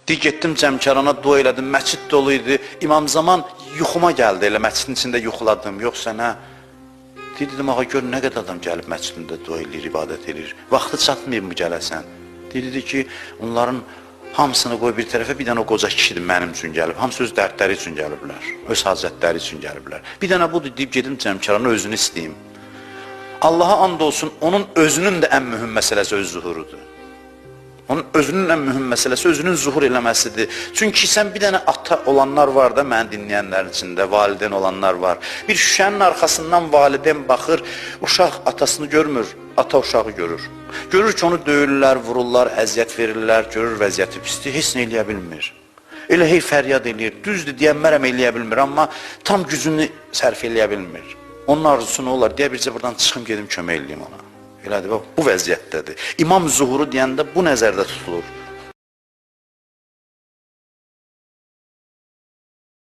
Getdim Cəmkarana, dua elədim, məscid dolu idi. İmam Zaman yuxuma gəldi, elə məscidin içində yuxuladım. Yoxsa nə? Dedim, ağa gör nə qədər adam gəlib məscidində dua edir, ibadət edir. Vaxtı çatmayıb mı gələsən? Dedi ki, onların hamısını qoy bir tərəfə, bir dənə o qoca kişidir mənim üçün gəlib. Hamısı öz dərdləri üçün gəliblər, öz hacətləri üçün gəliblər. Bir dənə budur deyib gedim Cəmkarana özünü istəyim. Allaha and olsun, onun özünün də ən mühüm məsələsi öz zuhurudur. Onun özünün ən mühüm məsələsi özünün zuhur eləməsidir. Çünki sən bir dənə ata olanlar var da, məni dinləyənlərin içində, valideyn olanlar var. Bir şüşənin arxasından valideyn baxır, uşaq atasını görmür, ata uşağı görür. Görür ki, onu döyürlər, vururlar, əziyyət verirlər, görür vəziyyəti pisdir, heç nə eləyə bilmir. Elə hey fəryad eləyir, düzdür, deyənmərəm eləyə bilmir, amma tam gücünü sərf eləyə bilmir. Onun arzusu nə olar? Deyə bircə buradan çıxım, gedim kömək eləyim ona. Elədir, bu vəziyyətdədir. İmam zuhuru deyəndə bu nəzərdə tutulur.